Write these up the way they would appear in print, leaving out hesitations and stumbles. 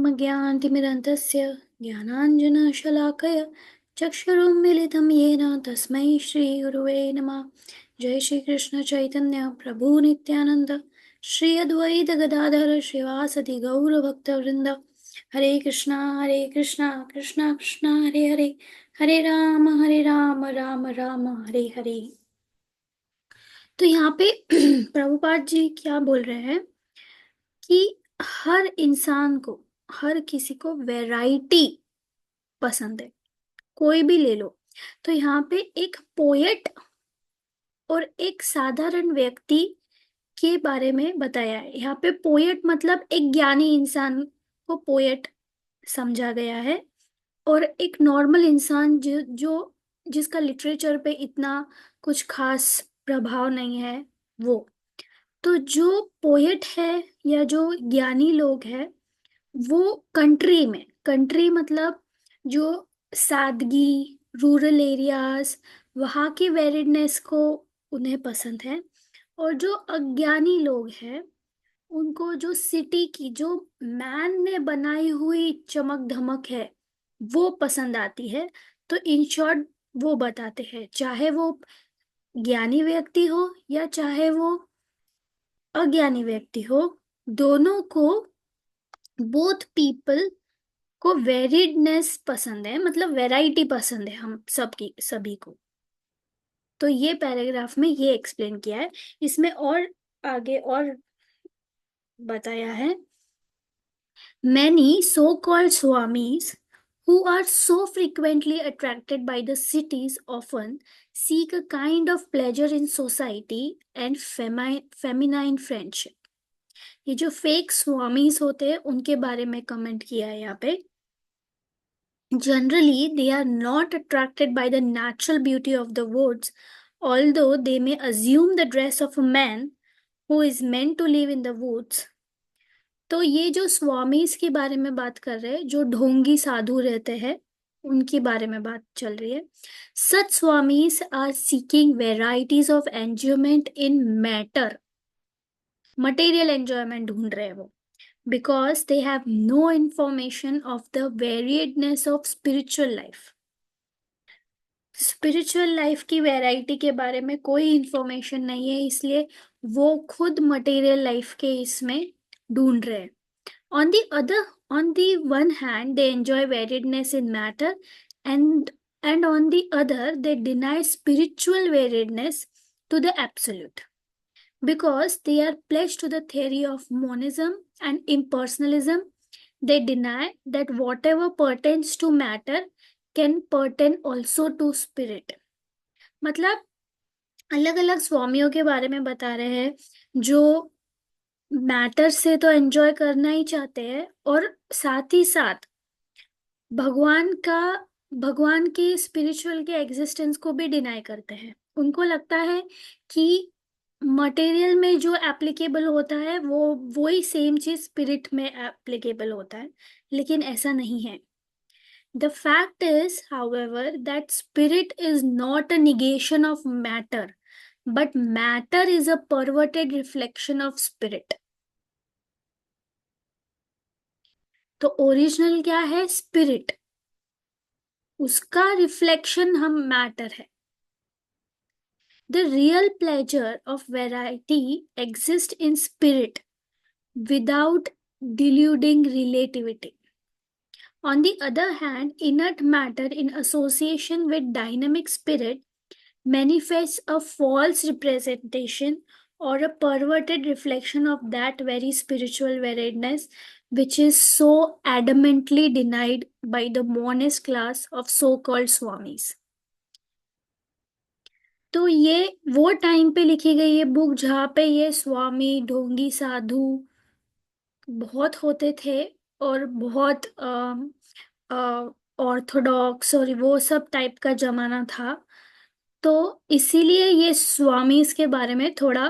ओमज्ञानतिमिरन्तस्य ज्ञानाञ्जनशलाकया चक्षुरुन्मीलितं येन तस्मै श्रीगुरुवे नमः। जय श्री कृष्ण चैतन्य प्रभु नित्यानंद श्री अद्वैत गदाधर श्रीवासदि गौरभक्तवृंद। हरे कृष्णा कृष्णा कृष्णा हरे हरे, हरे राम राम राम हरे हरे। तो यहाँ पे प्रभुपाद जी क्या बोल रहे हैं कि हर इंसान को, हर किसी को वैरायटी पसंद है, कोई भी ले लो। तो यहाँ पे एक पोएट और एक साधारण व्यक्ति के बारे में बताया है। यहाँ पे पोएट मतलब एक ज्ञानी इंसान को पोएट समझा गया है, और एक नॉर्मल इंसान जो जिसका लिटरेचर पे इतना कुछ खास प्रभाव नहीं है वो। तो जो पोएट है या जो ज्ञानी लोग हैं वो कंट्री मतलब जो सादगी, रूरल एरियाज, वहाँ की वेरिडनेस को उन्हें पसंद है। और जो अज्ञानी लोग हैं उनको जो सिटी की, जो मैन ने बनाई हुई चमक धमक है वो पसंद आती है। तो इन शॉर्ट वो बताते हैं, चाहे वो ज्ञानी व्यक्ति हो या चाहे वो अज्ञानी व्यक्ति हो, दोनों को, बोथ पीपल को वेरिडनेस पसंद है, मतलब वैरायटी पसंद है हम सबकी, सभी को। तो ये पैराग्राफ में ये एक्सप्लेन किया है। इसमें और आगे और बताया है, many so-called swamis who are so frequently attracted by the cities often seek a kind of pleasure in society and feminine friendship। ये जो फेक स्वामीज होते हैं उनके बारे में कमेंट किया है यहाँ पे। Generally, they are not attracted by the natural beauty of the woods, although they may assume the dress of a man who is meant to live in the woods। तो ये जो स्वामीज के बारे में बात कर रहे हैं, जो ढोंगी साधु रहते हैं, उनके बारे में बात चल रही है। Such swamis are seeking varieties of enjoyment in matter, material enjoyment ढूंढ रहे हैं वो, because they have no information of the variedness of spiritual life। Spiritual life की वैरायटी के बारे में कोई इंफॉर्मेशन नहीं है, इसलिए वो खुद मटेरियल लाइफ के इसमें ढूंढ रहे हैं। On the one hand, they enjoy variedness in matter, and on the other, they deny spiritual variedness to the absolute, because they are pledged to the theory of monism and impersonalism। They deny that whatever pertains to matter can pertain also to spirit। मतलब अलग अलग स्वामियों के बारे में बता रहे हैं जो मैटर से तो एंजॉय करना ही चाहते हैं, और साथ ही साथ भगवान का, भगवान के स्पिरिचुअल के एग्जिस्टेंस को भी डिनाई करते हैं। उनको लगता है कि मटेरियल में जो एप्लीकेबल होता है वो ही सेम चीज स्पिरिट में एप्लीकेबल होता है, लेकिन ऐसा नहीं है। The fact is, however, that spirit is not a negation of matter, but matter is a perverted reflection of spirit। तो ओरिजिनल क्या है? स्पिरिट, उसका रिफ्लेक्शन हम मैटर है। The real pleasure of variety exists in spirit without deluding relativity। On the other hand, inert matter in association with dynamic spirit manifests a false representation or a perverted reflection of that very spiritual variedness which is so adamantly denied by the monist class of so-called swamis। तो ये वो time पे लिखी गई ये book जहाँ पे ये स्वामी ढोंगी साधु बहुत होते थे, और बहुत ऑर्थोडॉक्स और वो सब टाइप का जमाना था। तो इसीलिए ये स्वामीज के बारे में थोड़ा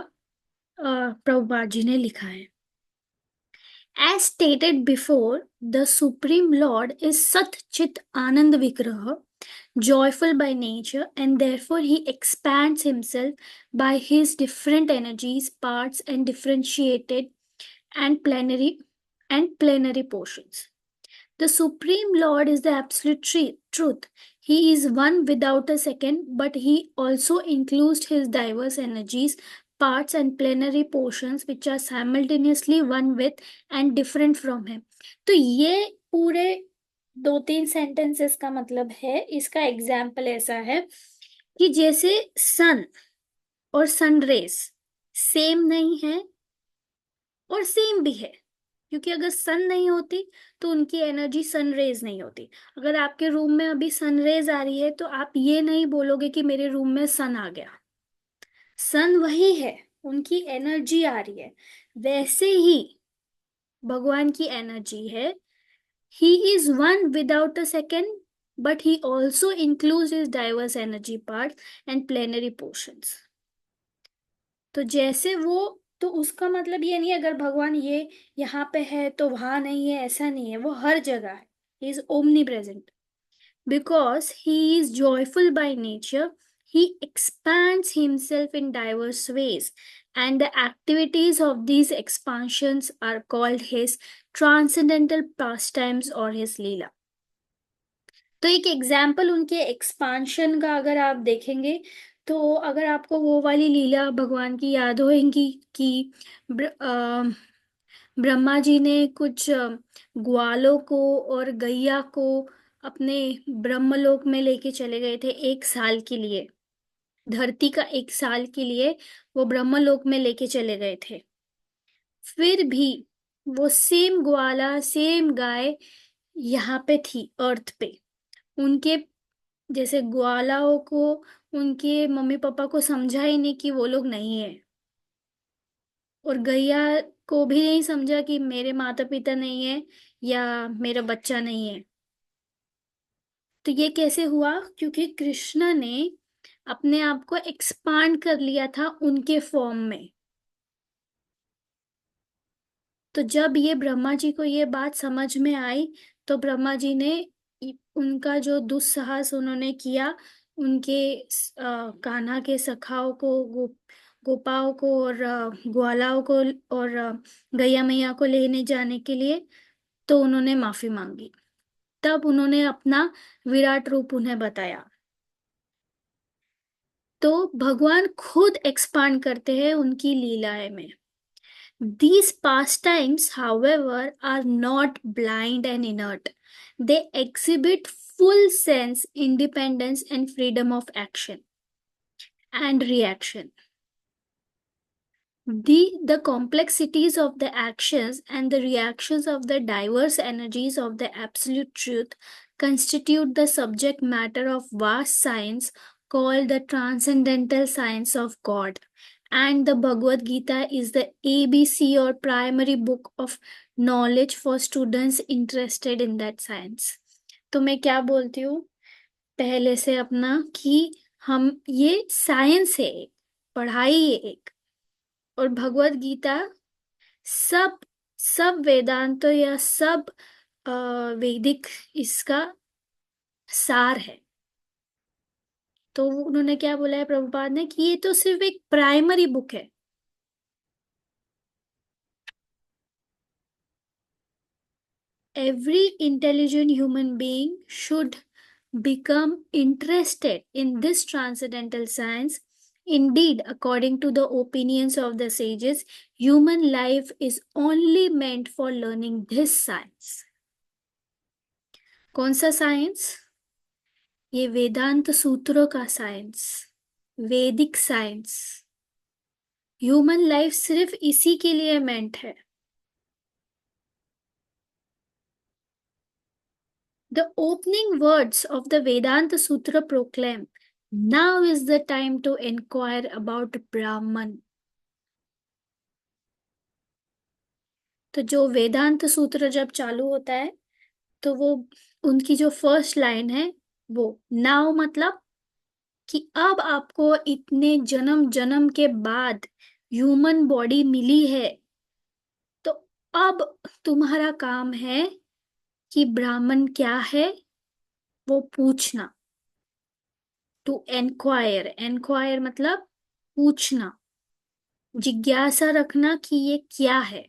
प्रभुपाद जी ने लिखा है। As stated before, the Supreme Lord is Sat Chit Anand Vigraha, joyful by nature, and therefore he expands himself by his different energies, parts, and differentiated and plenary portions। The Supreme Lord is the absolute truth. He is one without a second, but he also includes his diverse energies, parts, and plenary portions which are simultaneously one with and different from him. तो ये पूरे 2-3 sentences का मतलब है, इसका example ऐसा है कि जैसे सन और सन रेज सेम नहीं है और सेम भी है, क्योंकि अगर सन नहीं होती तो उनकी एनर्जी सन रेज नहीं होती। अगर आपके रूम में अभी सन रेज आ रही है तो आप ये नहीं बोलोगे कि मेरे रूम में सन आ गया, सन वही है, उनकी एनर्जी आ रही है। वैसे ही भगवान की एनर्जी है, he is one without a second, but he also includes his diverse energy part and plenary portions. तो जैसे वो, तो उसका मतलब ये नहीं है अगर भगवान ये यहाँ पे है तो वहां नहीं है, ऐसा नहीं है, वो हर जगह है। He is omni present because he is joyful by nature. He expands himself in diverse ways, and the activities of these expansions are called his transcendental pastimes or his लीला। तो एक एग्जाम्पल उनके एक्सपांशन का अगर आप देखेंगे, तो अगर आपको वो वाली लीला भगवान की याद होगी कि ब्रह्मा जी ने कुछ ग्वालों को और गैया को अपने ब्रह्मलोक में लेके चले गए थे 1 साल के लिए, धरती का 1 साल के लिए वो ब्रह्मलोक में लेके चले गए थे। फिर भी वो सेम ग्वाला, सेम गाय यहाँ पे थी अर्थ पे। उनके जैसे ग्वालाओं को उनके मम्मी पापा को समझा ही नहीं कि वो लोग नहीं है, और गैया को भी नहीं समझा कि मेरे माता पिता नहीं है या मेरा बच्चा नहीं है। तो ये कैसे हुआ? क्योंकि कृष्ण ने अपने आप को एक्सपांड कर लिया था उनके फॉर्म में। तो जब ये ब्रह्मा जी को ये बात समझ में आई, तो ब्रह्मा जी ने उनका जो दुस्साहस उन्होंने किया, उनके कान्हा के सखाओं को, गोपाओं को और ग्वालाओं को और गैया मैया को लेने जाने के लिए, तो उन्होंने माफी मांगी। तब उन्होंने अपना विराट रूप उन्हें बताया। तो भगवान खुद एक्सपांड करते हैं उनकी लीलाएं में। These pastimes, however, are not blind and inert. They exhibit full sense, independence, and freedom of action and reaction. The complexities of the actions and the reactions of the diverse energies of the absolute truth constitute the subject matter of vast science called the transcendental science of God. And the Bhagavad Gita is the ABC or primary book of knowledge for students interested in that science. तो मैं क्या बोलती हूँ पहले से अपना कि हम ये साइंस है, पढ़ाई है एक, और भगवत गीता सब सब वेदांत या सब वैदिक इसका सार है। तो उन्होंने क्या बोला है प्रभुपाद ने कि ये तो सिर्फ एक प्राइमरी बुक है। Every intelligent human being should become interested in this transcendental science. Indeed, according to the opinions of the sages, human life is only meant for learning this science. कौन सा साइंस? ये वेदांत सूत्रों का science, वैदिक science. Human life सिर्फ इसी के लिए मेंट है। The opening words of the Vedanta Sutra proclaim, "Now is the time to inquire about Brahman." तो जो वेदांत सूत्र जब चालू होता है, तो वो उनकी जो फर्स्ट लाइन है वो नाउ, मतलब कि अब आपको इतने जन्म जन्म के बाद ह्यूमन बॉडी मिली है, तो अब तुम्हारा काम है कि ब्राह्मण क्या है वो पूछना। टू एनक्वायर, एनक्वायर मतलब पूछना, जिज्ञासा रखना कि ये क्या है।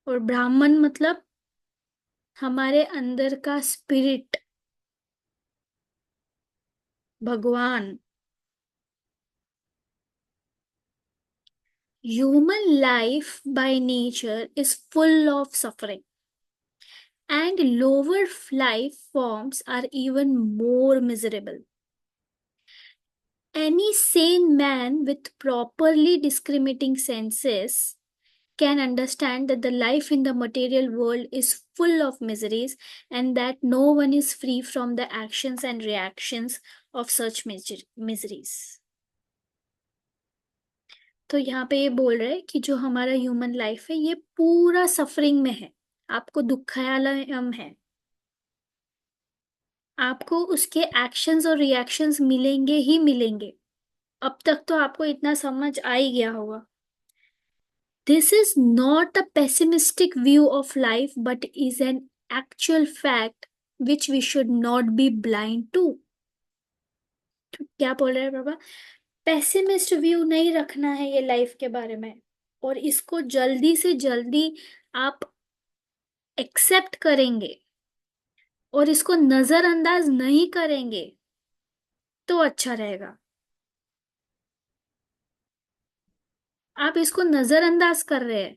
और ब्राह्मण मतलब हमारे अंदर का स्पिरिट, भगवान। Human life by nature is full of suffering, and lower life forms are even more miserable. Any sane man with properly discriminating senses can understand that the life in the material world is full of miseries and that no one is free from the actions and reactions of such miseries. तो यहाँ पे ये बोल रहे हैं कि जो हमारा ह्यूमन लाइफ है ये पूरा सफरिंग में है, आपको दुखालयम है, आपको उसके एक्शंस और रिएक्शंस मिलेंगे ही मिलेंगे। अब तक तो आपको इतना समझ आ ही गया होगा। This is not a pessimistic view of life but is an actual fact which we should not be blind to. तो क्या बोल रहे हैं बाबा, पेसिमिस्ट व्यू नहीं रखना है ये लाइफ के बारे में, और इसको जल्दी से जल्दी आप एक्सेप्ट करेंगे और इसको नजरअंदाज नहीं करेंगे तो अच्छा रहेगा। आप इसको नजरअंदाज कर रहे हैं,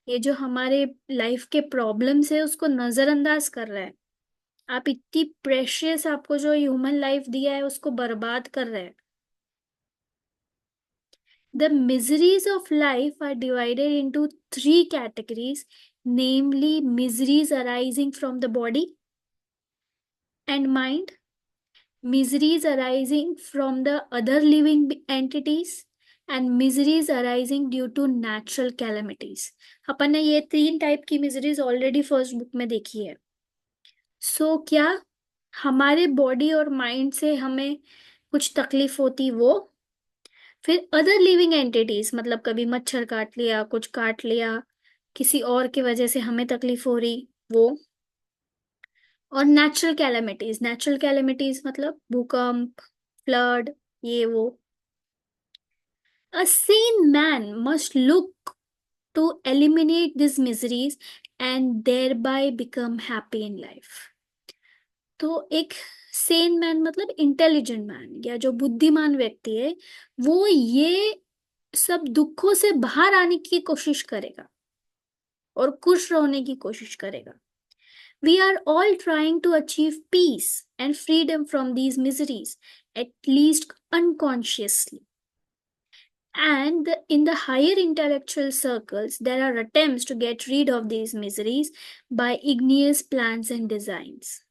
ये जो हमारे लाइफ के प्रॉब्लम्स है उसको नजरअंदाज कर रहे हैं। आप इतनी प्रेशियस आपको जो ह्यूमन लाइफ दिया है उसको बर्बाद कर रहे हैं। The miseries of life are divided into three categories, namely miseries arising from the body and mind, miseries arising from the other living entities, and miseries arising due to natural calamities. अपन ने ये तीन type की miseries already first book में देखी है। क्या हमारे body और माइंड से हमें कुछ तकलीफ होती वो, फिर अदर लिविंग एंटिटीज मतलब कभी मच्छर काट लिया, कुछ काट लिया, किसी और की वजह से हमें तकलीफ हो रही वो, और नेचुरल कैलेमिटीज मतलब भूकंप, फ्लड, ये वो। A sane man must look to eliminate these miseries and thereby become happy in life. तो एक सेन मैन मतलब इंटेलिजेंट मैन या जो बुद्धिमान व्यक्ति है वो ये सब दुखों से बाहर आने की कोशिश करेगा और खुश रहने की कोशिश करेगा। We are all trying to achieve peace and freedom from these miseries, at least unconsciously. And in the higher intellectual circles, there are attempts to get rid of these miseries by igneous plans and designs.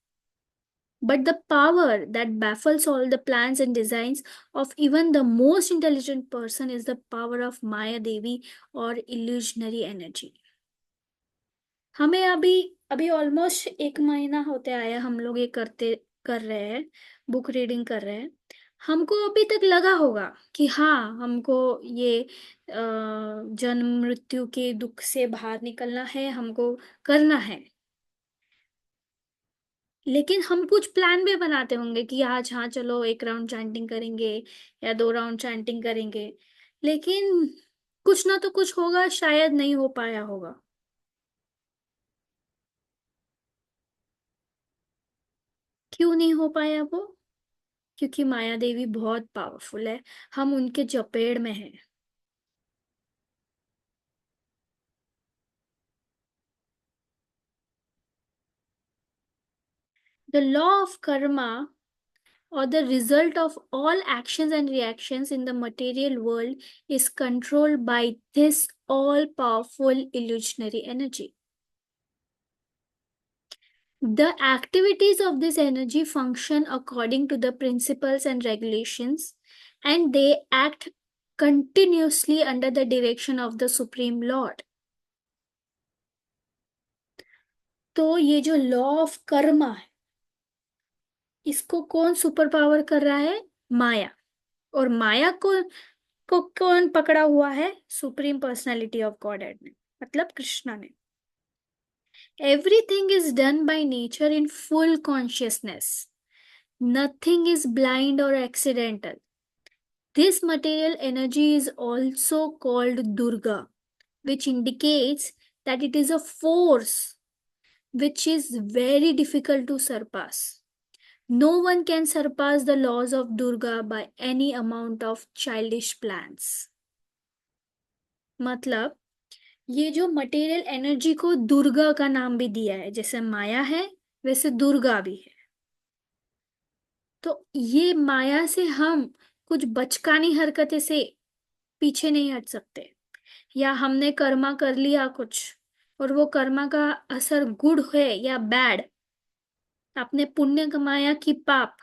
But the power that baffles all the plans and designs of even the most intelligent person is the power of Maya Devi or illusionary energy. हमें अभी अभी almost एक महीना होते आया, हम लोग ये कर रहे हैं, बुक रीडिंग कर रहे हैं। हमको अभी तक लगा होगा कि हाँ हमको ये जन्म मृत्यु के दुख से बाहर निकलना है, हमको करना है। लेकिन हम कुछ प्लान भी बनाते होंगे कि आज हाँ चलो एक राउंड चैंटिंग करेंगे या दो राउंड चैंटिंग करेंगे, लेकिन कुछ ना तो कुछ होगा, शायद नहीं हो पाया होगा। क्यों नहीं हो पाया वो? क्योंकि माया देवी बहुत पावरफुल है, हम उनके चपेट में हैं। The law of karma, or the result of all actions and reactions in the material world, is controlled by this all powerful illusionary energy. The activities of this energy function according to the principles and regulations, and they act continuously under the direction of the Supreme Lord. तो ये जो law of Karma है इसको कौन super power कर रहा है? माया। और माया को कौन पकड़ा हुआ है? सुप्रीम पर्सनालिटी ऑफ गॉडहेड ने, मतलब कृष्णा ने। Everything is done by nature in full consciousness, nothing is blind और accidental. This material energy is also called Durga, which indicates that it is a force which is very difficult to surpass. No one can surpass the laws of Durga by any amount of childish plans. मतलब ये जो material energy को दुर्गा का नाम भी दिया है, जैसे माया है वैसे दुर्गा भी है। तो ये माया से हम कुछ बचकानी हरकतें से पीछे नहीं हट सकते, या हमने कर्मा कर लिया कुछ और वो कर्मा का असर गुड है या बैड, आपने पुण्य कमाया कि पाप,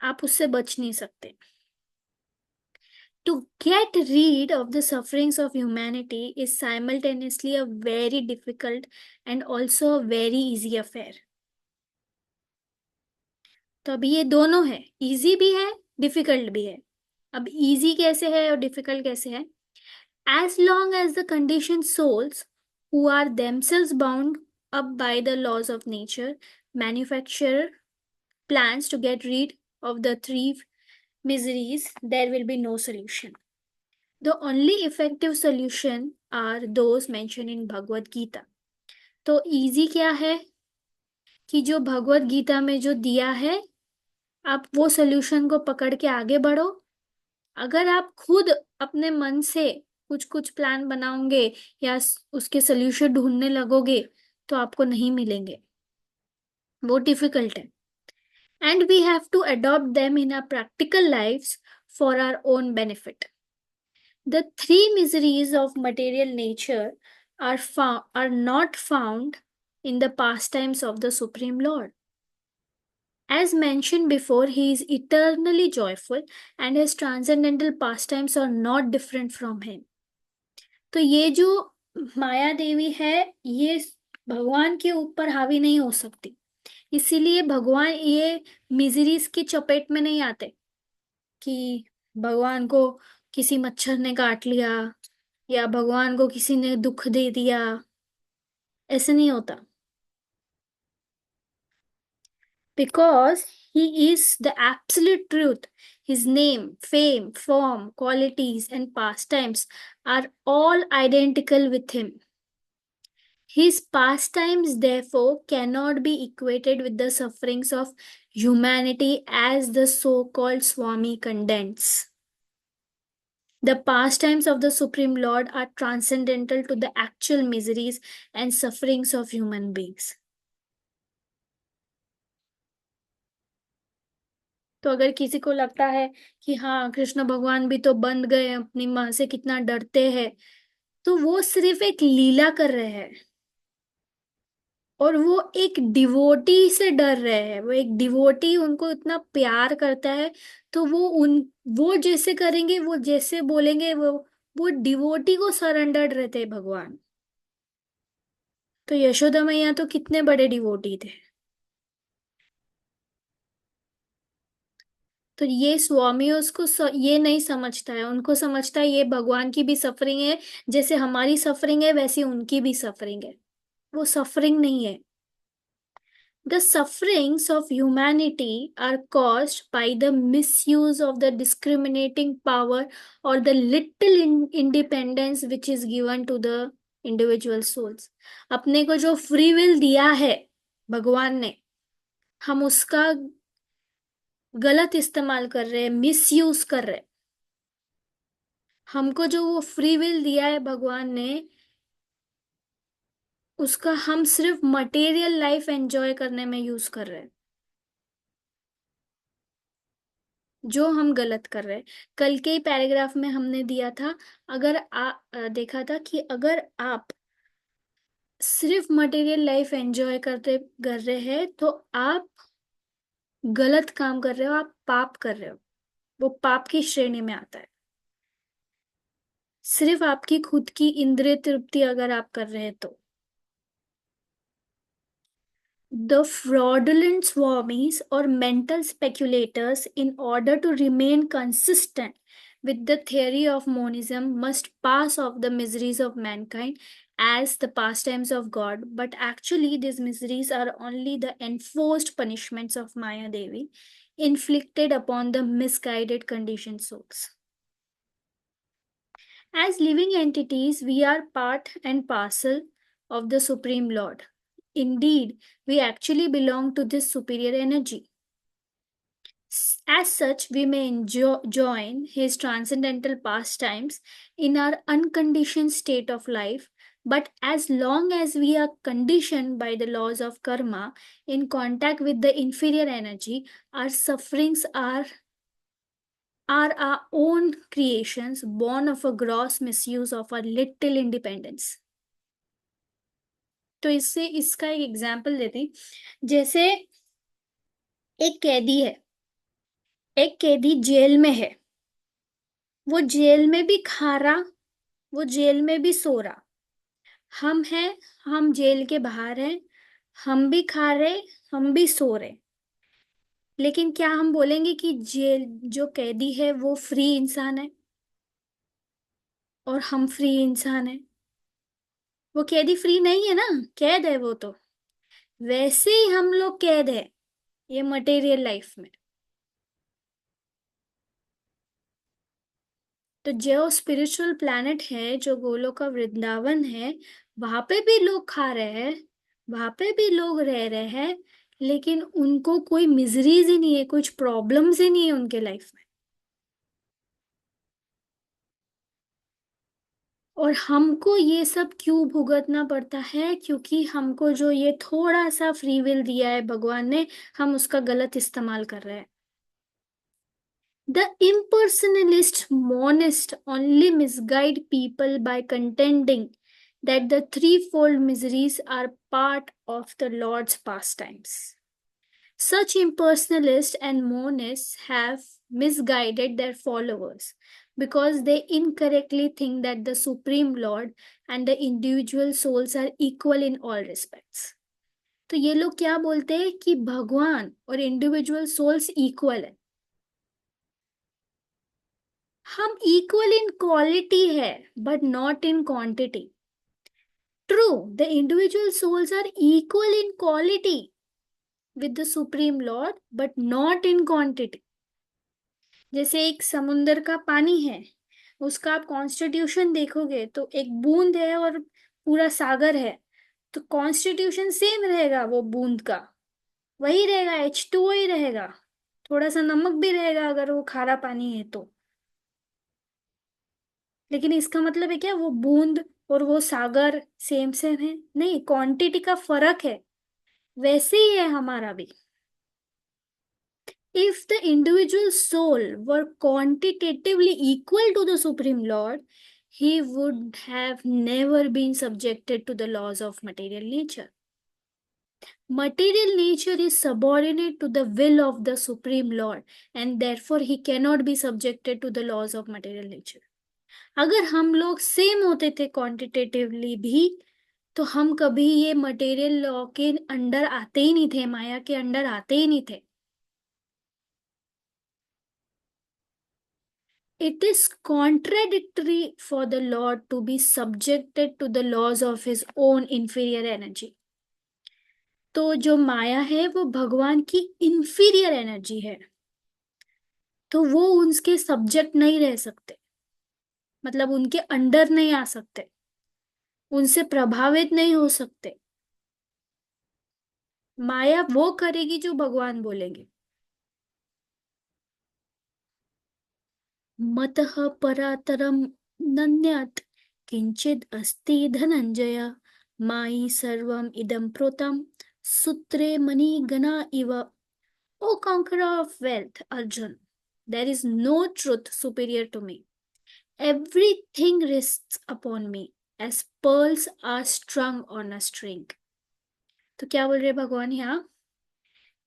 आप उससे बच नहीं सकते। To get rid of the sufferings of humanity is simultaneously a very difficult and also a very easy affair. तो अभी ये दोनों है, इजी भी है डिफिकल्ट भी है। अब इजी कैसे है और डिफिकल्ट कैसे है? As long as the conditioned souls who are themselves bound up by the laws of nature manufacture plans to get rid of the three miseries, there will be no solution. The only effective solution are those mentioned in Bhagavad Gita. तो easy क्या है कि जो भगवत गीता में जो दिया है, आप वो सोल्यूशन को पकड़ के आगे बढ़ो। अगर आप खुद अपने मन से कुछ कुछ प्लान बनाओगे या उसके सोल्यूशन ढूंढने लगोगे तो आपको नहीं मिलेंगे, वो डिफिकल्ट है। And we have to adopt them in our practical lifes for our own benefit. The three miseries of material nature are not found in the pastimes of the Supreme Lord. As mentioned before, he is eternally joyful and his transcendental pastimes are not different from him. तो ये जो माया देवी है, ये भगवान के ऊपर हावी नहीं हो सकती, इसीलिए भगवान ये मिजरीज की चपेट में नहीं आते कि भगवान को किसी मच्छर ने काट लिया या भगवान को किसी ने दुख दे दिया, ऐसे नहीं होता। Because he is the absolute truth. His name, fame, form, qualities, and pastimes are all identical with him. His pastimes, therefore, cannot be equated with the sufferings of humanity as the so called Swami contends. The pastimes of the Supreme Lord are transcendental to the actual miseries and sufferings of human beings. तो अगर किसी को लगता है कि हाँ कृष्ण भगवान भी तो बंध गए, अपनी माँ से कितना डरते हैं, तो वो सिर्फ एक लीला कर रहे हैं और वो एक डिवोटी से डर रहे हैं। वो एक डिवोटी उनको इतना प्यार करता है तो वो जैसे करेंगे, वो जैसे बोलेंगे, वो डिवोटी को सरेंडर्ड रहते हैं भगवान। तो यशोदा मैया तो कितने बड़े डिवोटी थे। तो ये स्वामी उसको ये नहीं समझता है, उनको समझता है ये भगवान की भी सफरिंग है, जैसे हमारी सफरिंग है वैसे उनकी भी सफरिंग है। वो सफरिंग नहीं है। The sufferings of humanity are caused by the misuse of the discriminating power or the little independence which is given to the individual souls. अपने को जो फ्री विल दिया है भगवान ने, हम उसका गलत इस्तेमाल कर रहे हैं, मिसयूज कर रहे हैं। हमको जो वो फ्री विल दिया है भगवान ने, उसका हम सिर्फ मटेरियल लाइफ एंजॉय करने में यूज कर रहे हैं, जो हम गलत कर रहे हैं। कल के ही पैराग्राफ में हमने दिया था, देखा था कि अगर आप सिर्फ मटेरियल लाइफ एंजॉय करते कर रहे हैं तो आप गलत काम कर रहे हो, आप पाप कर रहे हो, वो पाप की श्रेणी में आता है। सिर्फ आपकी खुद की इंद्रिय तृप्ति अगर आप कर रहे हैं तो the fraudulent swamis or mental speculators, in order to remain consistent with the theory of monism, must pass off the miseries of mankind as the pastimes of God. But actually, these miseries are only the enforced punishments of Maya Devi inflicted upon the misguided conditioned souls. As living entities, we are part and parcel of the Supreme Lord. Indeed, we actually belong to this superior energy. As such, we may join his transcendental pastimes in our unconditioned state of life, but as long as we are conditioned by the laws of karma in contact with the inferior energy, our sufferings are our own creations born of a gross misuse of our little independence. तो इससे इसका एक example देते हैं, जैसे एक कैदी है, एक कैदी जेल में है, वो जेल में भी खा रहा, वो जेल में भी सो रहा। हम हैं, हम जेल के बाहर हैं, हम भी खा रहे, हम भी सो रहे। लेकिन क्या हम बोलेंगे कि जेल जो कैदी है वो फ्री इंसान है और हम फ्री इंसान है? वो कैदी फ्री नहीं है ना, कैद है वो तो। वैसे ही हम लोग कैद है ये मटेरियल लाइफ में। तो जो स्पिरिचुअल प्लैनेट है, जो गोलोक का वृंदावन है, वहां पे भी लोग खा रहे हैं, वहां पे भी लोग रह रहे हैं, लेकिन उनको कोई मिजरीज ही नहीं है, कुछ प्रॉब्लम्स ही नहीं है उनके लाइफ में। और हमको ये सब क्यों भुगतना पड़ता है? क्योंकि हमको जो ये थोड़ा सा फ्री विल दिया है भगवान ने, हम उसका गलत इस्तेमाल कर रहे हैं। The impersonalist monist only misguide people by contending that the threefold miseries are part of the Lord's pastimes. Such impersonalists and monists have misguided their followers because they incorrectly think that the Supreme Lord and the individual souls are equal in all respects. तो ये लोग क्या बोलते हैं कि भगवान और individual souls equal है। हम इक्वल इन क्वालिटी है but not in quantity. True, the individual souls are equal in quality with the supreme lord but not in quantity. जैसे एक समुंदर का पानी है, उसका आप कॉन्स्टिट्यूशन देखोगे तो एक बूंद है और पूरा सागर है, तो कॉन्स्टिट्यूशन सेम रहेगा, वो बूंद का वही रहेगा, H2O ही रहेगा, थोड़ा सा नमक भी रहेगा अगर वो खारा पानी है तो। लेकिन इसका मतलब है क्या वो बूंद और वो सागर सेम सेम है? नहीं, क्वांटिटी का फर्क है। वैसे ही है हमारा भी। If the individual soul were quantitatively equal to the Supreme Lord, he would have never been subjected to the laws of material nature. Material nature is subordinate to the will of the Supreme Lord, and therefore he cannot be subjected to the laws of material nature. अगर हम लोग same होते थे quantitatively भी, तो हम कभी ये मटेरियल लॉ के अंडर आते ही नहीं थे, माया के अंडर आते ही नहीं थे। It is contradictory for the Lord to be subjected to the laws of his own inferior energy. तो जो माया है वो भगवान की इंफीरियर एनर्जी है, तो वो उनके सब्जेक्ट नहीं रह सकते, मतलब उनके अंडर नहीं आ सकते, उनसे प्रभावित नहीं हो सकते। माया वो करेगी जो भगवान बोलेंगे। मतः परातरम नन्यत् किंचिद अस्ति धनंजय मायि सर्वम इदं प्रोतम सूत्रे मणिगणा इव। O conqueror of wealth, Arjun, there is no truth superior to me. Everything rests upon me as pearls are strung on a string. तो क्या बोल रहे भगवान यहाँ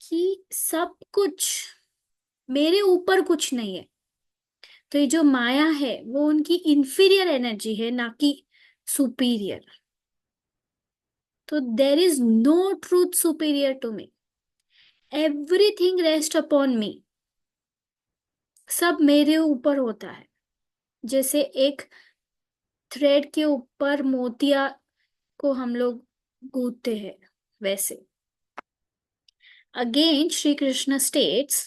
कि सब कुछ मेरे ऊपर कुछ नहीं है। तो ये जो माया है वो उनकी इंफीरियर एनर्जी है, ना कि सुपीरियर। तो there is no truth superior to me, everything rest upon me, सब मेरे ऊपर होता है। जैसे एक थ्रेड के ऊपर मोतिया को हम लोग गूंथते हैं, वैसे। अगेन श्री कृष्ण स्टेट्स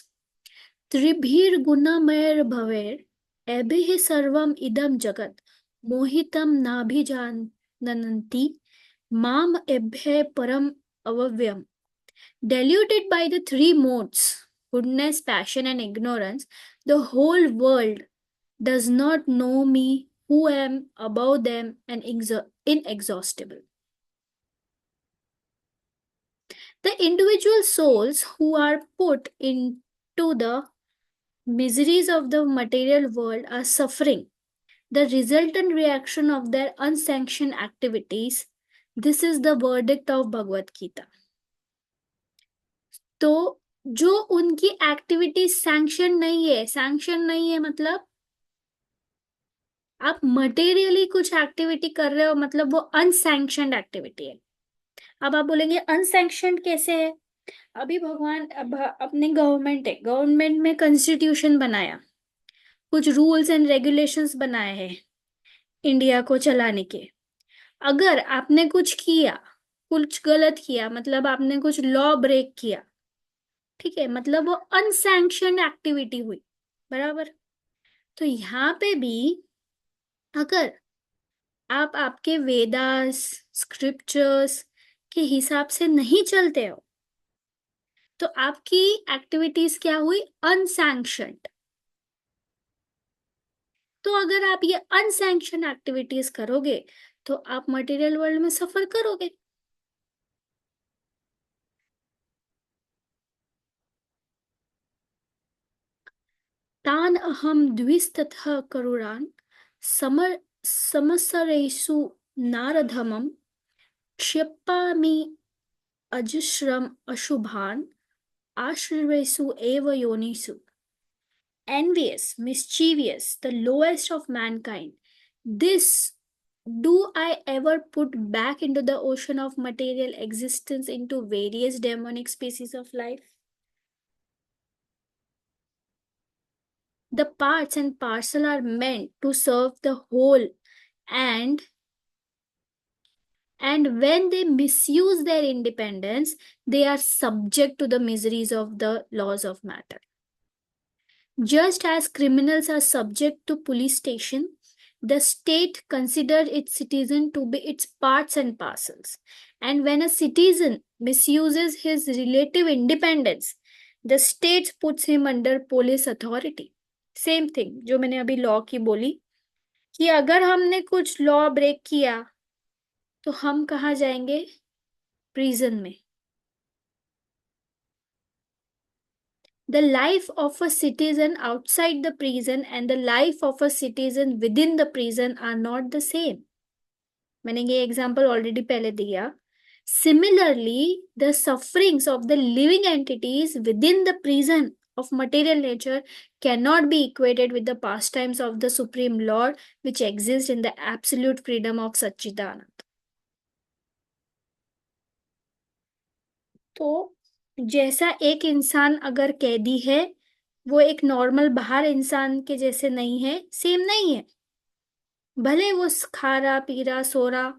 त्रिभिर्गुणमय भवेर एभिः सर्वम इदम जगत मोहितम नाभिजानन्ति माम एभ्य परम avavyam. Diluted by the three modes, goodness, passion, and ignorance, the whole world does not know me, who am above them and inexhaustible. The individual souls who are put into the miseries of the material world are suffering the resultant reaction of their unsanctioned activities. This is the verdict of Bhagavad Gita. तो जो उनकी activity sanction नहीं है मतलब आप materially कुछ activity कर रहे हो मतलब वो अनसैंक्शनड एक्टिविटी है। अब आप बोलेंगे अनसैंक्शनड कैसे है? अभी भगवान अब अपने गवर्नमेंट है, गवर्नमेंट में कॉन्स्टिट्यूशन बनाया, कुछ रूल्स एंड रेगुलेशंस बनाए हैं इंडिया को चलाने के। अगर आपने कुछ किया, कुछ गलत किया मतलब आपने कुछ लॉ ब्रेक किया, ठीक है, मतलब वो अनसैंक्शनड एक्टिविटी हुई, बराबर। तो यहाँ पे भी अगर आप आपके वेदास स्क्रिप्चर्स के हिसाब से नहीं चलते हो तो आपकी एक्टिविटीज क्या हुई? अनसैंक्शनड। तो अगर आप ये अनसैंक्शन एक्टिविटीज करोगे तो आप मटेरियल वर्ल्ड में सफर करोगे। तान अहम द्विस्ततः करुणान समर समसरेषु नारधमम क्षिपामि अजस्रम अशुभान आश्रयेषु एव योनिषु। Envious, mischievous, the lowest of mankind. This do I ever put back into the ocean of material existence into various demonic species of life? The parts and parcel are meant to serve the whole, and when they misuse their independence, they are subject to the miseries of the laws of matter. Just as criminals are subject to police station, the state considers its citizen to be its parts and parcels. And when a citizen misuses his relative independence, the state puts him under police authority. Same thing जो मैंने अभी law की बोली कि अगर हमने कुछ law break किया तो हम कहाँ जाएंगे? प्रिजन में। The life of a citizen outside the prison and the life of a citizen within the prison are not the same. मैंने ये एग्जाम्पल ऑलरेडी पहले दिया। Similarly, the sufferings of the living entities within the prison of material nature cannot be equated with the pastimes of the Supreme Lord which exist in the absolute freedom of Satchidanand. तो जैसा एक इंसान अगर कैदी है वो एक normal बाहर इंसान के जैसे नहीं है, सेम नहीं है। भले वो खा रहा पी रहा सो रहा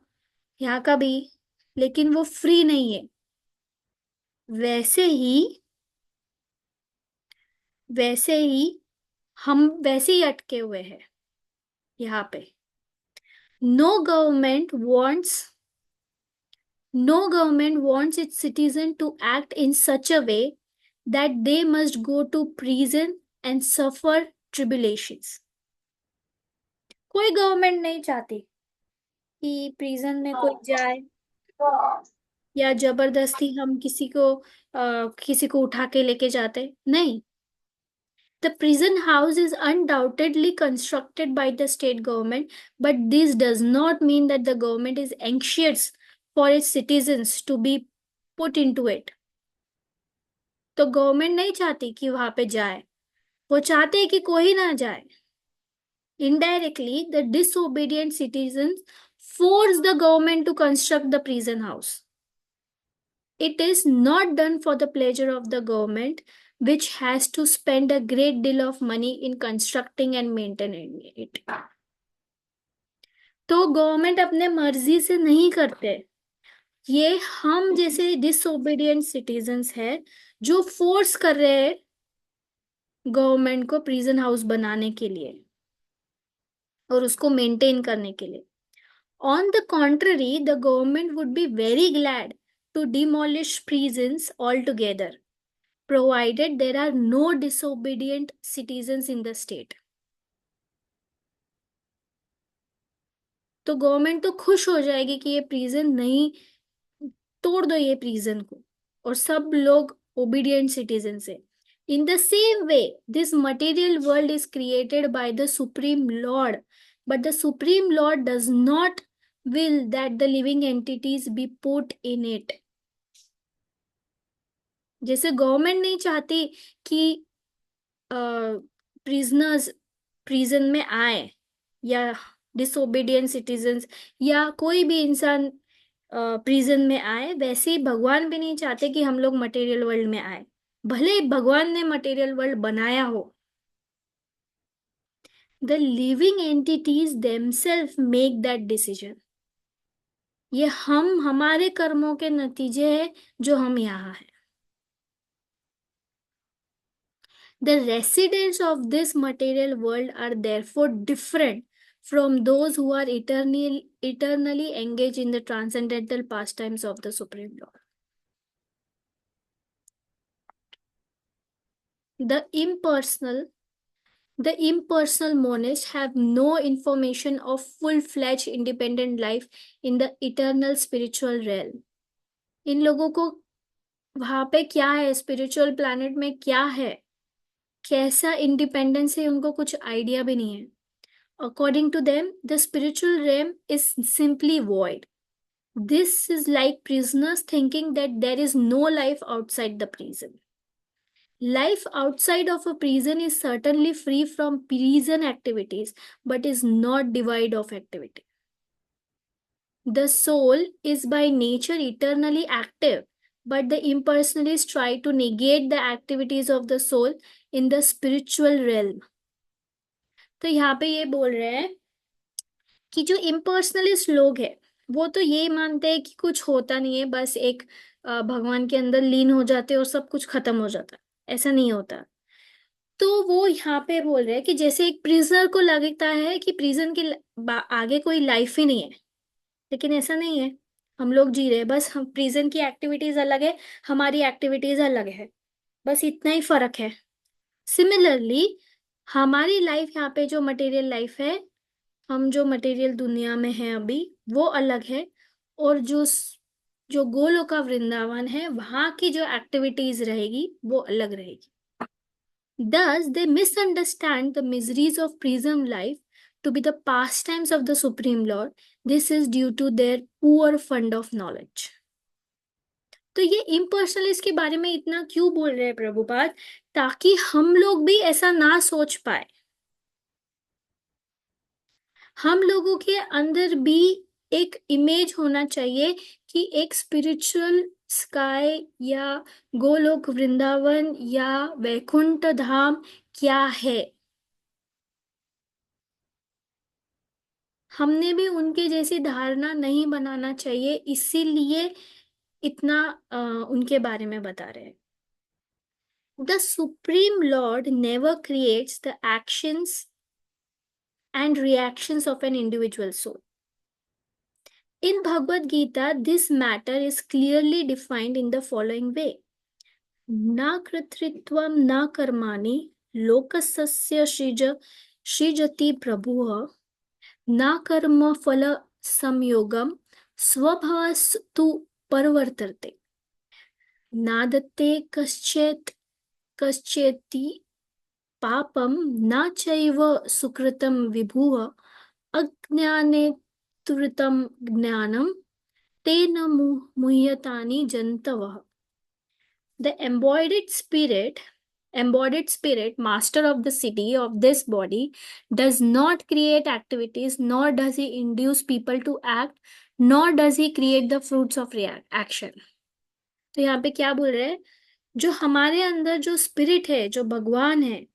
यहाँ का भी, लेकिन वो फ्री नहीं है। वैसे ही हम वैसे ही अटके हुए हैं यहाँ पे। No government wants its citizen to act in such a way that they must go to prison and suffer tribulations. कोई गवर्नमेंट नहीं चाहती कि प्रिजन में कोई जाए या जबरदस्ती हम किसी को उठा के लेके जाते नहीं। The prison house is undoubtedly constructed by the state government, but this does not mean that the government is anxious for its citizens to be put into it. तो गवर्नमेंट नहीं चाहती कि वहां पे जाए, वो चाहते हैं कि कोई ना जाए। Indirectly, the disobedient citizens force the government to construct the prison house. It is not done for the pleasure of the government, which has to spend a great deal of money in constructing and maintaining it. तो government अपने मर्जी से नहीं करते, ये हम जैसे disobedient citizens है जो फोर्स कर रहे हैं गवर्नमेंट को प्रिजन हाउस बनाने के लिए और उसको मेंटेन करने के लिए। On the contrary, the government would be very glad to demolish prisons altogether, provided there are no disobedient citizens in the state. तो गवर्नमेंट तो खुश हो जाएगी कि ये प्रिजन नहीं, तोड़ दो ये प्रिजन को, और सब लोग ओबीडियंट सिटीजन से. In the same way this material world is created by the supreme lord, but the supreme Lord does not will that the living entities be put in it. जैसे government नहीं चाहती कि prisoners prison में आए, या disobedient citizens, या कोई भी इंसान प्रिजन में आए, वैसे ही भगवान भी नहीं चाहते कि हम लोग मटेरियल वर्ल्ड में आए, भले भगवान ने मटेरियल वर्ल्ड बनाया हो. The living entities themselves make that decision. ये हम हमारे कर्मों के नतीजे हैं जो हम यहाँ हैं. The residents of this material world are therefore different from those who are eternally engaged in the transcendental pastimes of the Supreme Lord. The impersonal, the impersonal monists have no information of full-fledged independent life in the eternal spiritual realm. इन लोगों को वहां पे क्या है, spiritual planet में क्या है, कैसा इंडिपेंडेंस है, उनको कुछ आइडिया भी नहीं है. According to them, the spiritual realm is simply void. This is like prisoners thinking that there is no life outside the prison. Life outside of a prison is certainly free from prison activities, but is not devoid of activity. The soul is by nature eternally active, but the impersonalists try to negate the activities of the soul in the spiritual realm. तो यहाँ पे ये बोल रहे हैं कि जो इम्पर्सनलिस्ट लोग हैं वो तो ये मानते हैं कि कुछ होता नहीं है, बस एक भगवान के अंदर लीन हो जाते हैं और सब कुछ खत्म हो जाता है. ऐसा नहीं होता. तो वो यहाँ पे बोल रहे हैं कि जैसे एक प्रिजनर को लगता है कि प्रिजन के आगे कोई लाइफ ही नहीं है, लेकिन ऐसा नहीं है. हम लोग जी रहे हैं, बस हम प्रिजन की एक्टिविटीज अलग है, हमारी एक्टिविटीज अलग है, बस इतना ही फर्क है. सिमिलरली हमारी लाइफ यहाँ पे जो मटेरियल लाइफ है, हम जो मटेरियल दुनिया में है अभी, वो अलग है, और जो गोलोक का वृंदावन है वहां की जो एक्टिविटीज रहेगी वो अलग रहेगी. Thus they misunderstand the miseries of prison life to be the pastimes of the Supreme Lord. This is due to their poor fund of knowledge. तो ये इम्पर्सनलिस्ट के बारे में इतना क्यों बोल रहे हैं प्रभुपाद, ताकि हम लोग भी ऐसा ना सोच पाए. हम लोगों के अंदर भी एक इमेज होना चाहिए कि एक स्पिरिचुअल स्काई या गोलोक वृंदावन या वैकुंठ धाम क्या है. हमने भी उनके जैसी धारणा नहीं बनाना चाहिए, इसीलिए इतना उनके बारे में बता रहे हैं. The supreme Lord never creates the actions and reactions of an individual soul. In Bhagavad Gita, this matter is clearly defined in the following way. Na kritritvam na karmani lokasasya shrijati prabhuha na karma phala samyogam swabhavastu parvartate nadate kascheti पापम न चैव सुकृतम विभुः अज्ञाने तुरितम ज्ञानम तेन मुह्यतानि जन्तवः. The embodied spirit, master of the city of this body, does not create activities, nor does he induce people to act, nor does he create the fruits of action. तो यहाँ पे क्या बोल रहे हैं, जो हमारे अंदर जो स्पिरिट है, जो भगवान है,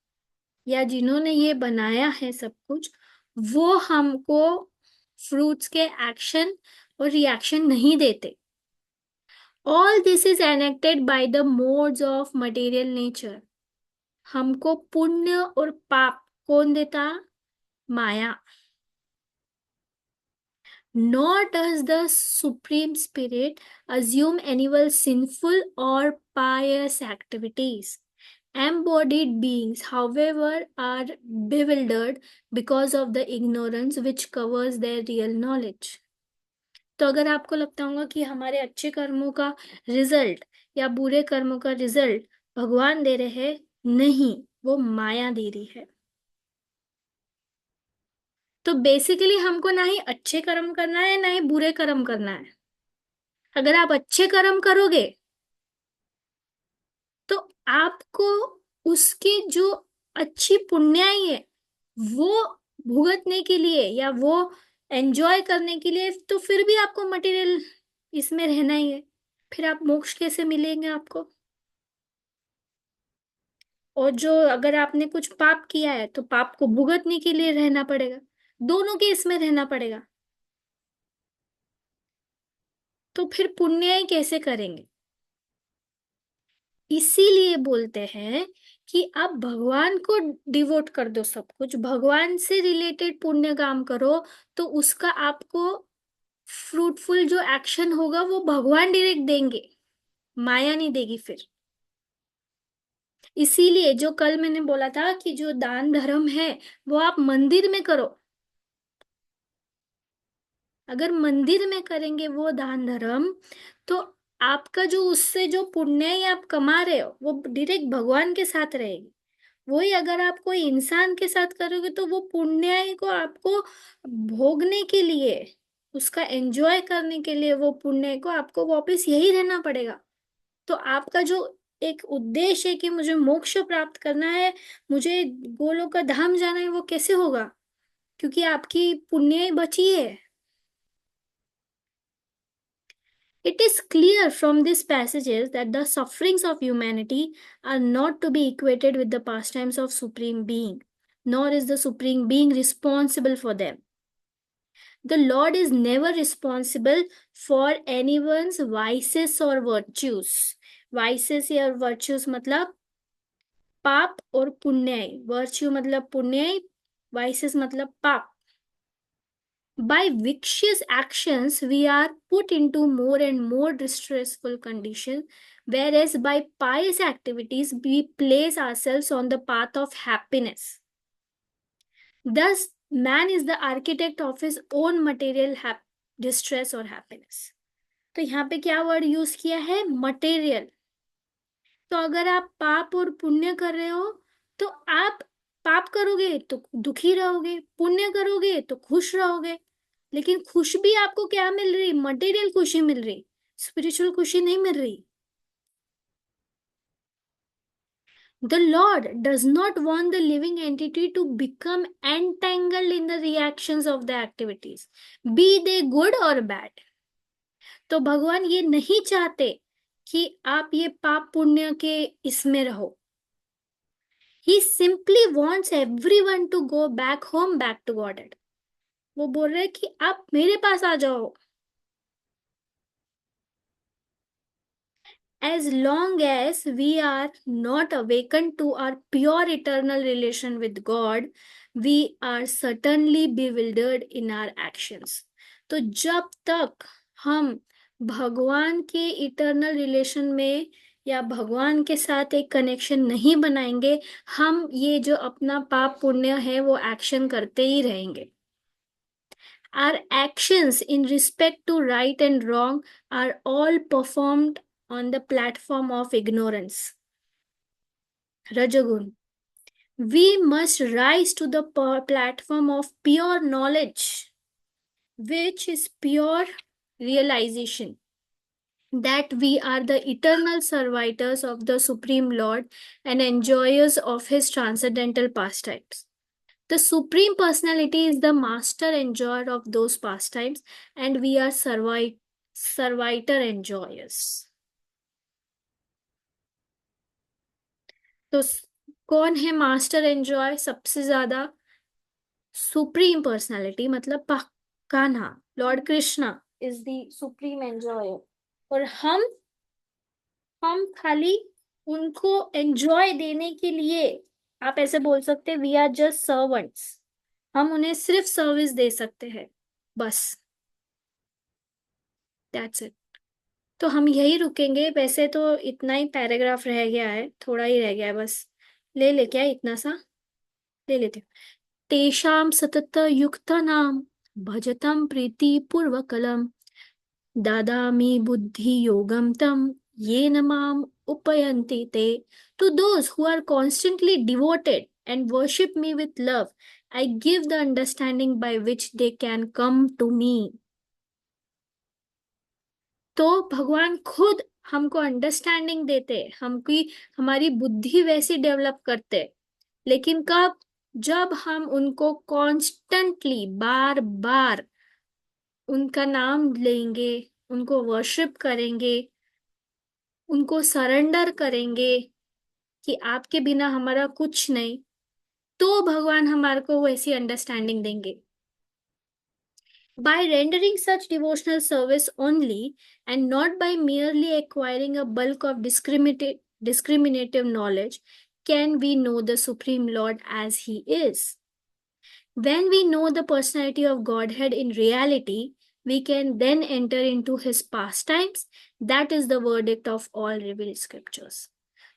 या जिन्होंने ये बनाया है सब कुछ, वो हमको फ्रूट्स के एक्शन और रिएक्शन नहीं देते. All this is enacted by the modes of material nature. हमको पुण्य और पाप कौन देता? माया. Nor does the Supreme Spirit assume anyone sinful or pious activities. Embodied beings, however, are bewildered because of the ignorance which covers their real knowledge. तो अगर आपको लगता होगा कि हमारे अच्छे कर्मों का रिजल्ट या बुरे कर्मों का रिजल्ट भगवान दे रहे हैं, नहीं, वो माया दे रही है। तो बेसिकली हमको ना ही अच्छे कर्म करना है ना ही बुरे कर्म करना है। अगर आप अच्छे कर्म करोगे तो आपको उसकी जो अच्छी पुण्याई है वो भुगतने के लिए या वो एंजॉय करने के लिए, तो फिर भी आपको मटेरियल इसमें रहना ही है। फिर आप मोक्ष कैसे मिलेंगे आपको? और जो अगर आपने कुछ पाप किया है तो पाप को भुगतने के लिए रहना पड़ेगा, दोनों के इसमें रहना पड़ेगा। तो फिर पुण्य कैसे करेंगे? इसीलिए बोलते हैं कि आप भगवान को डिवोट कर दो, सब कुछ भगवान से रिलेटेड पुण्य काम करो, तो उसका आपको फ्रूटफुल जो एक्शन होगा वो भगवान डायरेक्ट देंगे, माया नहीं देगी फिर। इसीलिए जो कल मैंने बोला था कि जो दान धर्म है वो आप मंदिर में करो। अगर मंदिर में करेंगे वो दान धर्म, तो आपका जो उससे जो पुण्य आप कमा रहे हो वो डायरेक्ट भगवान के साथ रहेगी। वही अगर आप कोई इंसान के साथ करोगे तो वो पुण्य को आपको भोगने के लिए, उसका एंजॉय करने के लिए वो पुण्य को आपको वापस यही रहना पड़ेगा। तो आपका जो एक उद्देश्य है कि मुझे मोक्ष प्राप्त करना है, मुझे गोलोक का धाम जाना है, वो कैसे होगा? क्योंकि आपकी पुण्य बची है। It is clear from these passages that the sufferings of humanity are not to be equated with the pastimes of Supreme Being, nor is the Supreme Being responsible for them. The Lord is never responsible for anyone's vices or virtues. Vices या virtues मतलब पाप और पुण्य। Virtue मतलब पुण्य, vices मतलब पाप। By vicious actions, we are put into more and more distressful conditions, whereas by pious activities, we place ourselves on the path of happiness. Thus, man is the architect of his own material distress or happiness. तो यहाँ पे क्या word use किया है? Material. तो अगर आप पाप और पुण्य कर रहे हो तो आप पाप करोगे तो दुखी रहोगे, पुण्य करोगे तो खुश रहोगे। लेकिन खुश भी आपको क्या मिल रही? मटेरियल खुशी मिल रही, स्पिरिचुअल खुशी नहीं मिल रही। The Lord does not want the living entity to become entangled in the reactions of the activities, be they good or bad. तो भगवान ये नहीं चाहते कि आप ये पाप पुण्य के इसमें रहो। He simply wants everyone to go back home, back to Godhead. वो बोल रहे हैं कि आप मेरे पास आ जाओ। As long as we are not awakened to our pure eternal relation with God, we are certainly bewildered in our actions. तो जब तक हम भगवान के इटर्नल रिलेशन में या भगवान के साथ एक कनेक्शन नहीं बनाएंगे, हम ये जो अपना पाप पुण्य है वो एक्शन करते ही रहेंगे। Our actions in respect to right and wrong are all performed on the platform of ignorance, Rajagun. We must rise to the platform of pure knowledge, which is pure realization that we are the eternal servitors of the Supreme Lord and enjoyers of His transcendental pastimes. The Supreme Personality is the master enjoyer of those pastimes, and we are servitor enjoyers. तो कौन है master enjoy सबसे ज्यादा? Supreme personality मतलब Kanha, Lord Krishna is the supreme enjoyer. और हम खाली उनको एंजॉय देने के लिए, आप ऐसे बोल सकते हैं, वी आर जस्ट सर्वेंट्स। हम उन्हें सिर्फ सर्विस दे सकते हैं, बस। That's it. तो हम यही रुकेंगे, वैसे तो इतना ही पैराग्राफ रह गया है, थोड़ा ही रह गया है बस। ले ले क्या इतना सा, ले लेते हैं। तेषां सतत युक्तानां भजतं प्रीतिपूर्वकम् ददामि बुद्धि योगम तम येन माम उपयन्ति ते। To those who are constantly devoted and worship me with love, I give the understanding by which they can come to me. तो भगवान खुद हमको अंडरस्टैंडिंग देते, हमकी हमारी बुद्धि वैसी डेवलप करते। लेकिन कब? जब हम उनको कॉन्स्टेंटली बार बार उनका नाम लेंगे, उनको वर्शिप करेंगे, उनको सरेंडर करेंगे कि आपके बिना हमारा कुछ नहीं, तो भगवान हमारे को वैसी अंडरस्टैंडिंग देंगे। By rendering such devotional service only and not by merely acquiring a bulk of discriminative knowledge, can we know the Supreme Lord as He is. When we know the personality of Godhead in reality, we can then enter into His pastimes. That is the verdict of all revealed scriptures.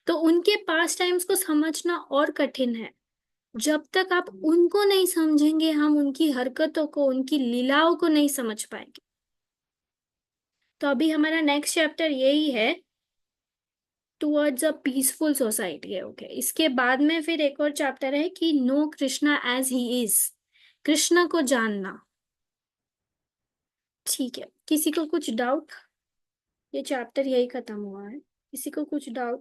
तो उनके पास times को समझना और कठिन है। जब तक आप उनको नहीं समझेंगे, हम उनकी हरकतों को, उनकी लीलाओं को नहीं समझ पाएंगे। तो अभी हमारा नेक्स्ट चैप्टर यही है, टुवर्ड्स अ पीसफुल सोसाइटी है। ओके, इसके बाद में फिर एक और चैप्टर है कि no Krishna as he is, Krishna को जानना। ठीक है, किसी को कुछ डाउट? ये चैप्टर यही खत्म हुआ है, किसी को कुछ डाउट?